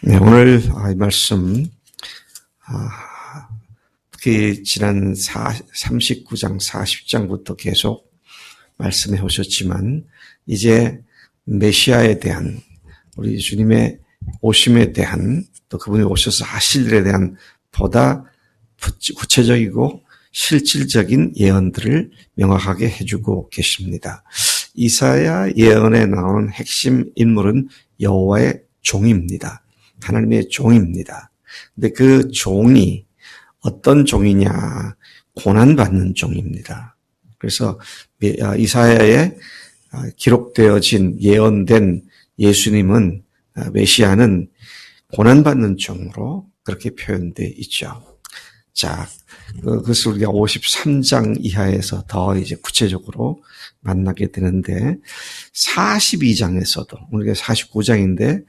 네, 오늘 이 말씀 특히 지난 39장, 40장부터 계속 말씀해 오셨지만 이제 메시아에 대한 우리 주님의 오심에 대한 또 그분이 오셔서 하실 일에 대한 보다 구체적이고 실질적인 예언들을 명확하게 해주고 계십니다. 이사야 예언에 나오는 핵심 인물은 여호와의 종입니다. 하나님의 종입니다. 근데 그 종이 어떤 종이냐? 고난받는 종입니다. 그래서 이사야에 기록되어진 예언된 예수님은 메시아는 고난받는 종으로 그렇게 표현되어 있죠. 자, 그것을 우리가 53장 이하에서 더 이제 구체적으로 만나게 되는데 42장에서도 우리가 49장인데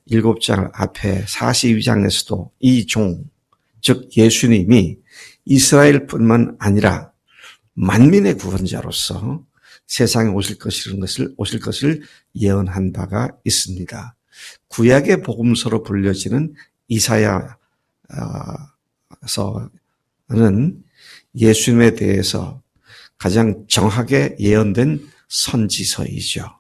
7장 앞에 42장에서도 이 종, 즉 예수님이 이스라엘뿐만 아니라 만민의 구원자로서 세상에 오실 것을 예언한 바가 있습니다. 구약의 복음서로 불려지는 이사야서는 예수님에 대해서 가장 정확하게 예언된 선지서이죠.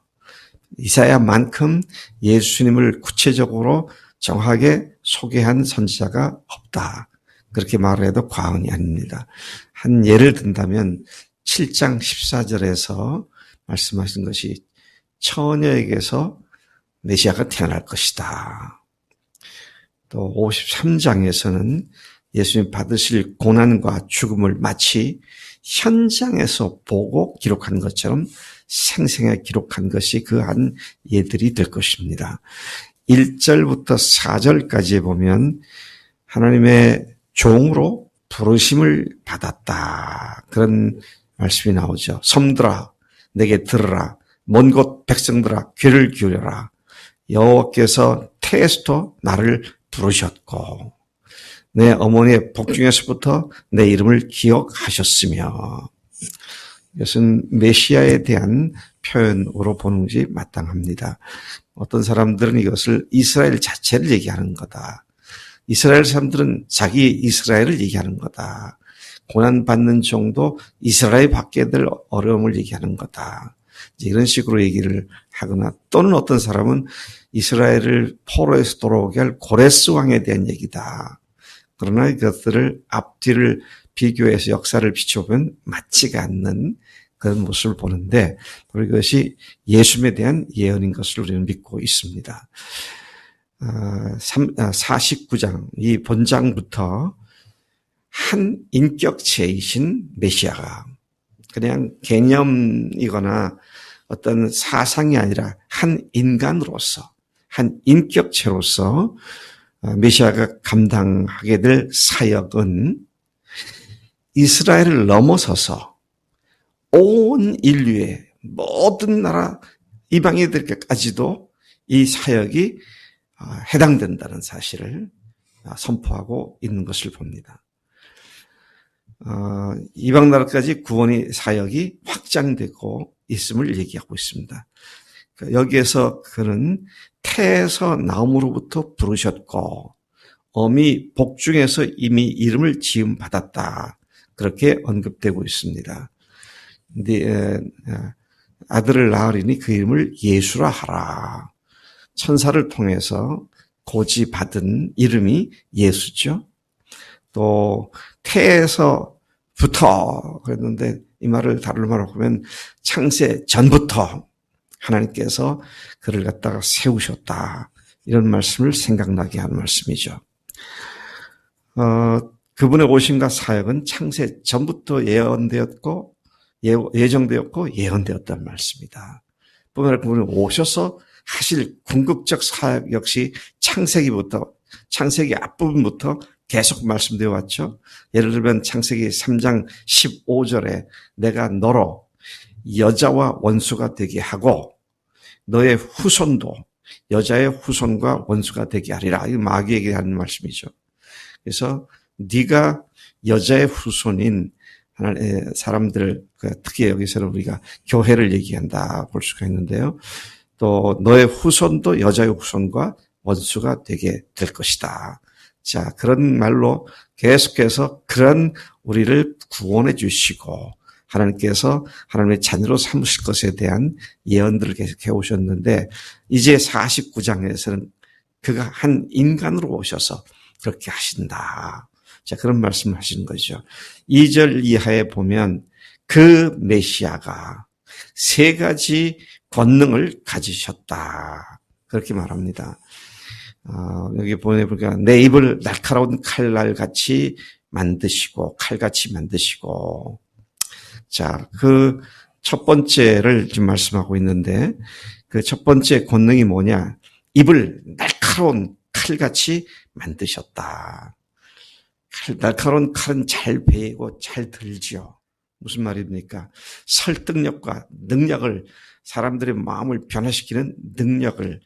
이사야만큼 예수님을 구체적으로 정확하게 소개한 선지자가 없다. 그렇게 말을 해도 과언이 아닙니다. 한 예를 든다면 7장 14절에서 말씀하신 것이 처녀에게서 메시아가 태어날 것이다. 또 53장에서는 예수님 받으실 고난과 죽음을 마치 현장에서 보고 기록한 것처럼 생생하게 기록한 것이 그 한 예들이 될 것입니다. 1절부터 4절까지 보면 하나님의 종으로 부르심을 받았다. 그런 말씀이 나오죠. 섬들아 내게 들으라. 먼 곳 백성들아 귀를 기울여라. 여호와께서 태에서부터 나를 부르셨고 내 어머니의 복중에서부터 내 이름을 기억하셨으며 이것은 메시아에 대한 표현으로 보는 것이 마땅합니다. 어떤 사람들은 이것을 이스라엘 자체를 얘기하는 거다. 이스라엘 사람들은 자기 이스라엘을 얘기하는 거다. 고난받는 정도 이스라엘 밖에 될 어려움을 얘기하는 거다. 이런 식으로 얘기를 하거나 또는 어떤 사람은 이스라엘을 포로에서 돌아오게 할 고레스 왕에 대한 얘기다. 그러나 이것들을 앞뒤를 비교해서 역사를 비춰보면 맞지가 않는 그런 모습을 보는데 이것이 예수님에 대한 예언인 것을 우리는 믿고 있습니다. 49장 이 본장부터 한 인격체이신 메시아가 그냥 개념이거나 어떤 사상이 아니라 한 인간으로서 한 인격체로서 메시아가 감당하게 될 사역은 이스라엘을 넘어서서 온 인류의 모든 나라 이방인들까지도 이 사역이 해당된다는 사실을 선포하고 있는 것을 봅니다. 이방 나라까지 구원의 사역이 확장되고 있음을 얘기하고 있습니다. 여기에서 그는 태에서 나옴으로부터 부르셨고 어미 복중에서 이미 이름을 지음 받았다. 그렇게 언급되고 있습니다. 근데 아들을 낳으리니 그 이름을 예수라 하라. 천사를 통해서 고지받은 이름이 예수죠. 또 태에서부터 그랬는데 이 말을 다른 말로 보면 창세 전부터 하나님께서 그를 갖다가 세우셨다. 이런 말씀을 생각나게 하는 말씀이죠. 그분의 오심과 사역은 창세 전부터 예언되었고 예정되었고 예언되었다는 말씀이다. 뿐만 아니라 그분이 오셔서 하실 궁극적 사역 역시 창세기 앞부분부터 계속 말씀되어 왔죠. 예를 들면 창세기 3장 15절에 내가 너로 여자와 원수가 되게 하고 너의 후손도 여자의 후손과 원수가 되게 하리라. 이 마귀에게 하는 말씀이죠. 그래서 네가 여자의 후손인 하나님의 사람들, 특히 여기서는 우리가 교회를 얘기한다 볼 수가 있는데요. 또 너의 후손도 여자의 후손과 원수가 되게 될 것이다. 자, 그런 말로 계속해서 그런 우리를 구원해 주시고 하나님께서 하나님의 자녀로 삼으실 것에 대한 예언들을 계속 해오셨는데 이제 49장에서는 그가 한 인간으로 오셔서 그렇게 하신다. 자, 그런 말씀을 하시는 거죠. 2절 이하에 보면 그 메시아가 세 가지 권능을 가지셨다. 그렇게 말합니다. 여기 보니까 내 입을 날카로운 칼날같이 만드시고 칼같이 만드시고 자, 그 첫 번째를 지금 말씀하고 있는데 그 첫 번째 권능이 뭐냐? 입을 날카로운 칼같이 만드셨다. 날카로운 칼은 잘 베이고 잘 들지요. 무슨 말입니까? 설득력과 능력을 사람들의 마음을 변화시키는 능력을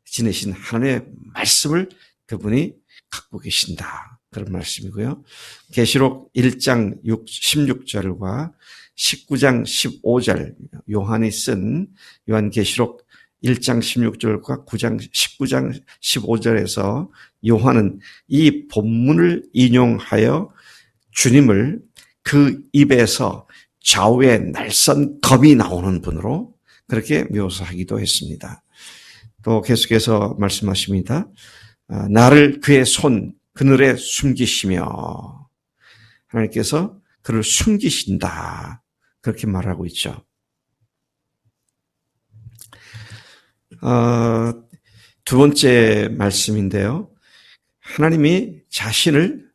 지니신 하나님의 말씀을 그분이 갖고 계신다. 그런 말씀이고요. 계시록 1장 16절과 19장 15절 요한이 쓴 요한계시록 1장 16절과 19장 15절에서 요한은 이 본문을 인용하여 주님을 그 입에서 좌우에 날선 검이 나오는 분으로 그렇게 묘사하기도 했습니다. 또 계속해서 말씀하십니다. 나를 그의 손 그늘에 숨기시며 하나님께서 그를 숨기신다. 그렇게 말하고 있죠. 두 번째 말씀인데요. 하나님이 자신을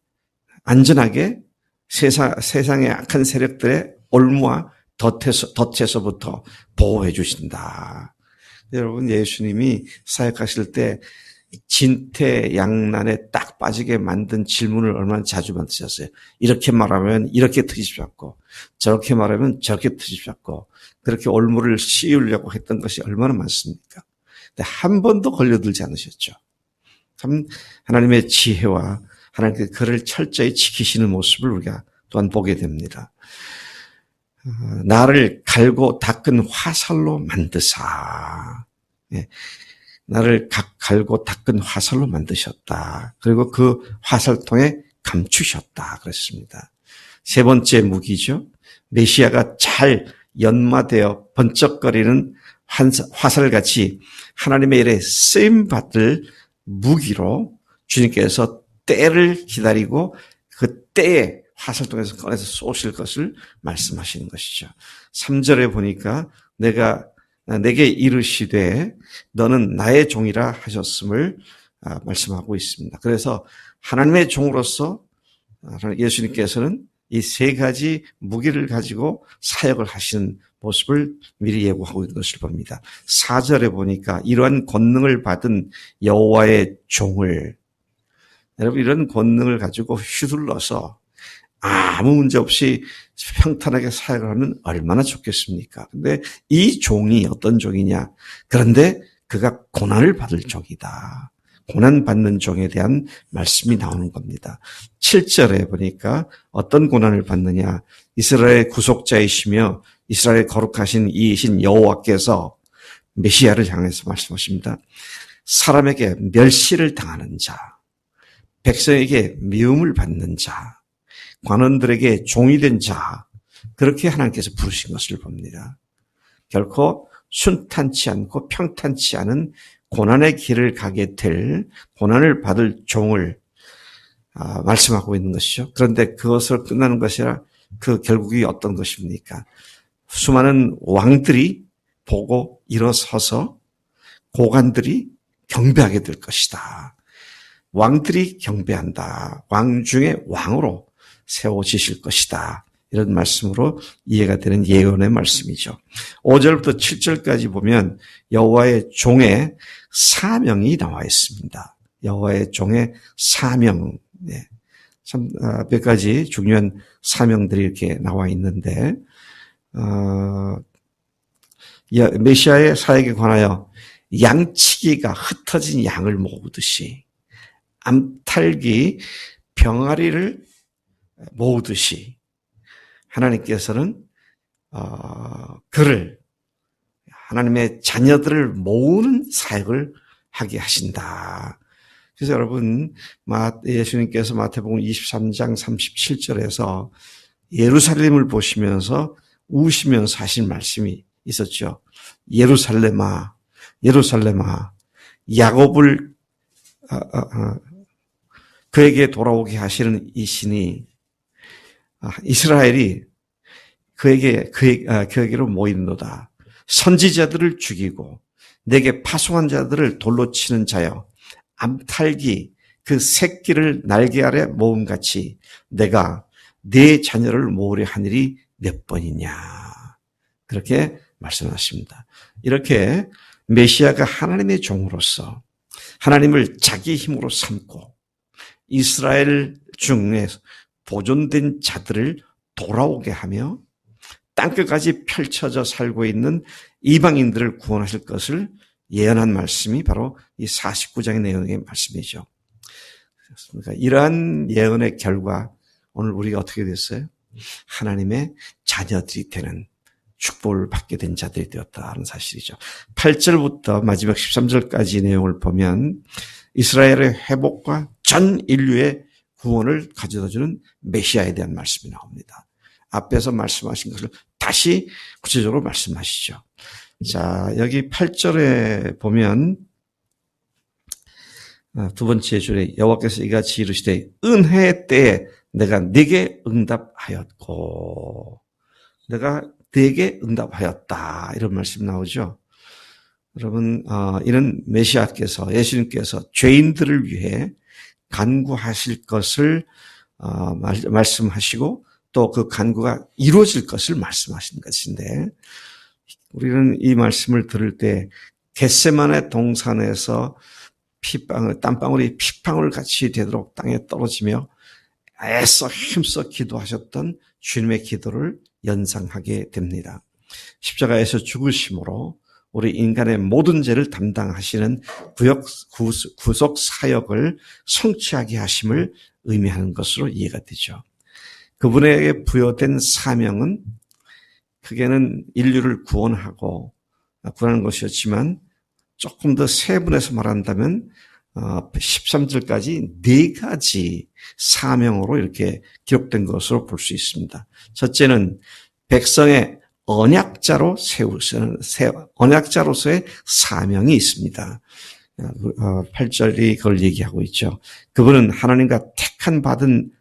안전하게 세상의 악한 세력들의 올무와 덫에서부터 보호해 주신다. 여러분, 예수님이 사역하실 때 진퇴양난에 딱 빠지게 만든 질문을 얼마나 자주 받으셨어요. 이렇게 말하면 이렇게 트집 잡고 저렇게 말하면 저렇게 트집 잡고 그렇게 올무를 씌우려고 했던 것이 얼마나 많습니까? 근데 한 번도 걸려들지 않으셨죠. 참 하나님의 지혜와 하나님께서 그를 철저히 지키시는 모습을 우리가 또한 보게 됩니다. 나를 갈고 닦은 화살로 만드사. 나를 갈고 닦은 화살로 만드셨다. 그리고 그 화살통에 감추셨다. 그랬습니다. 세 번째 무기죠. 메시아가 잘 연마되어 번쩍거리는 화살같이 하나님의 일에 쓰임받을 무기로 주님께서 때를 기다리고 그 때에 화살통에서 꺼내서 쏘실 것을 말씀하시는 것이죠. 3절에 보니까 내게 이르시되 너는 나의 종이라 하셨음을 말씀하고 있습니다. 그래서 하나님의 종으로서 예수님께서는 이 세 가지 무기를 가지고 사역을 하시는 모습을 미리 예고하고 있는 것을 봅니다. 4절에 보니까 이러한 권능을 받은 여호와의 종을 여러분 이런 권능을 가지고 휘둘러서 아무 문제 없이 평탄하게 사역을 하면 얼마나 좋겠습니까? 근데 이 종이 어떤 종이냐? 그런데 그가 고난을 받을 종이다. 고난받는 종에 대한 말씀이 나오는 겁니다. 7절에 보니까 어떤 고난을 받느냐? 이스라엘의 구속자이시며 이스라엘의 거룩하신 이이신 여호와께서 메시아를 향해서 말씀하십니다. 사람에게 멸시를 당하는 자, 백성에게 미움을 받는 자, 관원들에게 종이 된 자, 그렇게 하나님께서 부르신 것을 봅니다. 결코 순탄치 않고 평탄치 않은 고난의 길을 가게 될 고난을 받을 종을 말씀하고 있는 것이죠. 그런데 그것으로 끝나는 것이 아니라 그 결국이 어떤 것입니까? 수많은 왕들이 보고 일어서서 고관들이 경배하게 될 것이다. 왕들이 경배한다. 왕 중에 왕으로 세워지실 것이다. 이런 말씀으로 이해가 되는 예언의 말씀이죠. 5절부터 7절까지 보면 여호와의 종의 사명이 나와 있습니다. 여호와의 종의 사명. 참 몇 가지 중요한 사명들이 이렇게 나와 있는데 메시아의 사역에 관하여 양치기가 흩어진 양을 모으듯이 암탉이 병아리를 모으듯이 하나님께서는 그를 하나님의 자녀들을 모으는 사역을 하게 하신다. 그래서 여러분, 예수님께서 마태복음 23장 37절에서 예루살렘을 보시면서 우시면서 하신 말씀이 있었죠. 예루살렘아, 예루살렘아, 야곱을 그에게 돌아오게 하시는 이 신이 이스라엘이 그에게로 모이는도다. 선지자들을 죽이고 내게 파송한 자들을 돌로 치는 자여, 암탉이 그 새끼를 날개 아래 모음같이 내가 네 자녀를 모으려 하늘이 몇 번이냐. 그렇게 말씀하십니다. 이렇게 메시아가 하나님의 종으로서 하나님을 자기 힘으로 삼고 이스라엘 중에 보존된 자들을 돌아오게 하며 땅끝까지 펼쳐져 살고 있는 이방인들을 구원하실 것을 예언한 말씀이 바로 이 49장의 내용의 말씀이죠. 그렇습니까? 이러한 예언의 결과 오늘 우리가 어떻게 됐어요? 하나님의 자녀들이 되는 축복을 받게 된 자들이 되었다는 사실이죠. 8절부터 마지막 13절까지 내용을 보면 이스라엘의 회복과 전 인류의 구원을 가져다주는 메시아에 대한 말씀이 나옵니다. 앞에서 말씀하신 것을 다시 구체적으로 말씀하시죠. 자, 여기 8절에 보면 두 번째 줄에 여호와께서 이같이 이르시되 은혜의 때에 내가 네게 응답하였고, 내가 네게 응답하였다, 이런 말씀 나오죠. 여러분, 이는 메시아께서, 예수님께서 죄인들을 위해 간구하실 것을 말씀하시고 또 그 간구가 이루어질 것을 말씀하신 것인데, 우리는 이 말씀을 들을 때 겟세마네 동산에서 땀방울이 핏방울 같이 되도록 땅에 떨어지며 애써 힘써 기도하셨던 주님의 기도를 연상하게 됩니다. 십자가에서 죽으심으로 우리 인간의 모든 죄를 담당하시는 구속 사역을 성취하게 하심을 의미하는 것으로 이해가 되죠. 그분에게 부여된 사명은 크게는 인류를 구원하는 것이었지만 조금 더 세분해서 말한다면 13절까지 네 가지 사명으로 이렇게 기록된 것으로 볼 수 있습니다. 첫째는 백성의 언약자로서의 사명이 있습니다. 8절이 그걸 얘기하고 있죠. 그분은 하나님과 택한 받은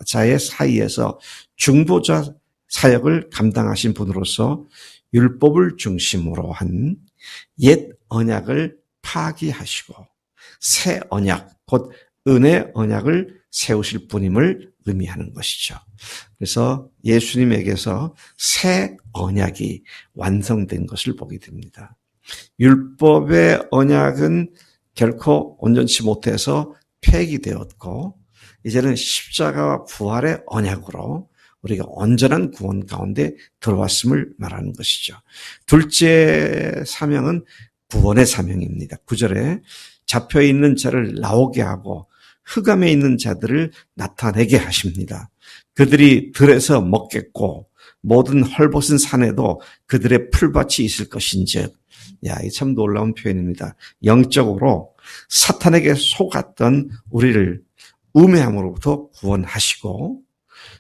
자의 사이에서 중보자 사역을 감당하신 분으로서 율법을 중심으로 한 옛 언약을 파기하시고 새 언약, 곧 은혜 언약을 세우실 분임을 의미하는 것이죠. 그래서 예수님에게서 새 언약이 완성된 것을 보게 됩니다. 율법의 언약은 결코 온전치 못해서 폐기되었고, 이제는 십자가와 부활의 언약으로 우리가 온전한 구원 가운데 들어왔음을 말하는 것이죠. 둘째 사명은 구원의 사명입니다. 9절에 잡혀있는 자를 나오게 하고 흑암에 있는 자들을 나타내게 하십니다. 그들이 들에서 먹겠고 모든 헐벗은 산에도 그들의 풀밭이 있을 것인즉. 야, 이 참 놀라운 표현입니다. 영적으로 사탄에게 속았던 우리를 우매함으로부터 구원하시고,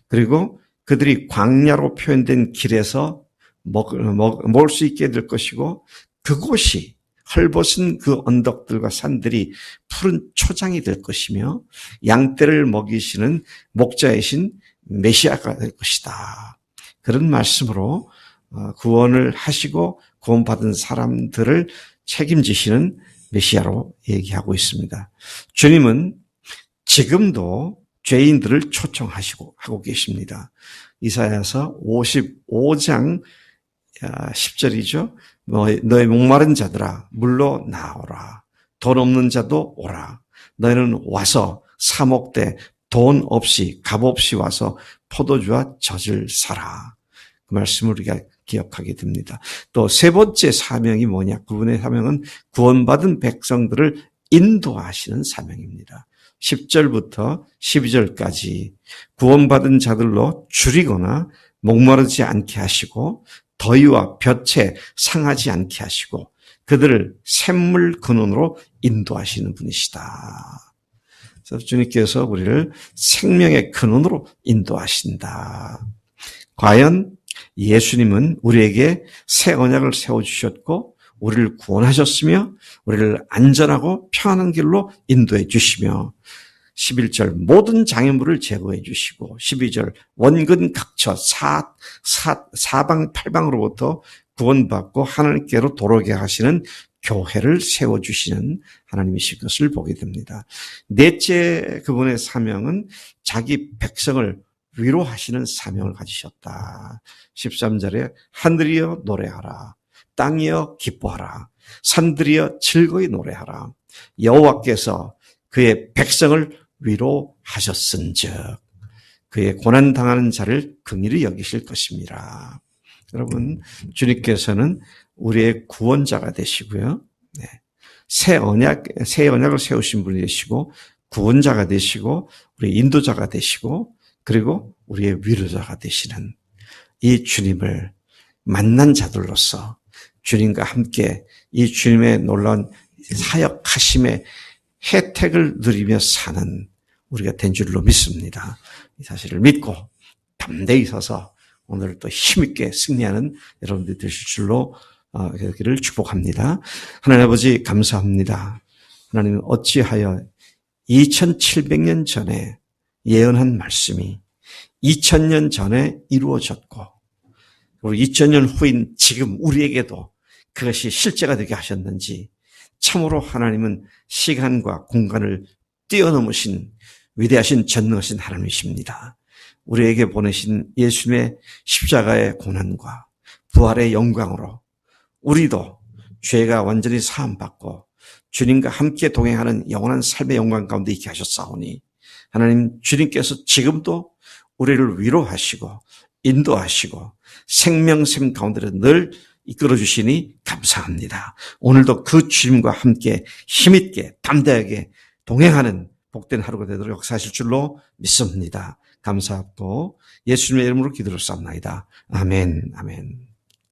그리고 그들이 광야로 표현된 길에서 먹을 수 있게 될 것이고, 그곳이 헐벗은 그 언덕들과 산들이 푸른 초장이 될 것이며 양떼를 먹이시는 목자이신 메시아가 될 것이다. 그런 말씀으로 구원을 하시고 구원받은 사람들을 책임지시는 메시아로 얘기하고 있습니다. 주님은 지금도 죄인들을 하고 계십니다. 이사야서 55장 10절이죠. 너의 목마른 자들아 물로 나오라. 돈 없는 자도 오라. 너희는 와서 사 먹되 돈 없이 값 없이 와서 포도주와 젖을 사라. 그 말씀을 우리가 기억하게 됩니다. 또 세 번째 사명이 뭐냐? 그분의 사명은 구원받은 백성들을 인도하시는 사명입니다. 10절부터 12절까지 구원받은 자들로 줄이거나 목마르지 않게 하시고 더위와 볕에 상하지 않게 하시고 그들을 샘물 근원으로 인도하시는 분이시다. 그래서 주님께서 우리를 생명의 근원으로 인도하신다. 과연 예수님은 우리에게 새 언약을 세워주셨고 우리를 구원하셨으며 우리를 안전하고 편안한 길로 인도해 주시며 11절 모든 장애물을 제거해 주시고 12절 원근 각처 사방 팔방으로부터 구원받고 하나님께로 돌아오게 하시는 교회를 세워주시는 하나님이신 것을 보게 됩니다. 넷째 그분의 사명은 자기 백성을 위로하시는 사명을 가지셨다. 13절에 하늘이여 노래하라. 땅이여 기뻐하라. 산들이여 즐거이 노래하라. 여호와께서 그의 백성을 위로하셨은즉 그의 고난당하는 자를 긍휼히 여기실 것입니다. 여러분, 주님께서는 우리의 구원자가 되시고요. 네. 새 언약을 세우신 분이 되시고 구원자가 되시고 우리 인도자가 되시고 그리고 우리의 위로자가 되시는 이 주님을 만난 자들로서 주님과 함께 이 주님의 놀라운 사역하심의 혜택을 누리며 사는 우리가 된 줄로 믿습니다. 이 사실을 믿고 담대히 서서 오늘 또 힘있게 승리하는 여러분들이 되실 줄로 되기를 축복합니다. 하나님 아버지 감사합니다. 하나님은 어찌하여 2700년 전에 예언한 말씀이 2000년 전에 이루어졌고 그리고 2000년 후인 지금 우리에게도 그것이 실제가 되게 하셨는지 참으로 하나님은 시간과 공간을 뛰어넘으신 위대하신 전능하신 하나님이십니다. 우리에게 보내신 예수님의 십자가의 고난과 부활의 영광으로 우리도 죄가 완전히 사함받고 주님과 함께 동행하는 영원한 삶의 영광 가운데 있게 하셨사오니 하나님 주님께서 지금도 우리를 위로하시고 인도하시고 생명샘 가운데로 늘 이끌어 주시니 감사합니다. 오늘도 그 주님과 함께 힘있게 담대하게 동행하는 복된 하루가 되도록 역사하실 줄로 믿습니다. 감사하고 예수님의 이름으로 기도를 쌉나이다. 아멘, 아멘.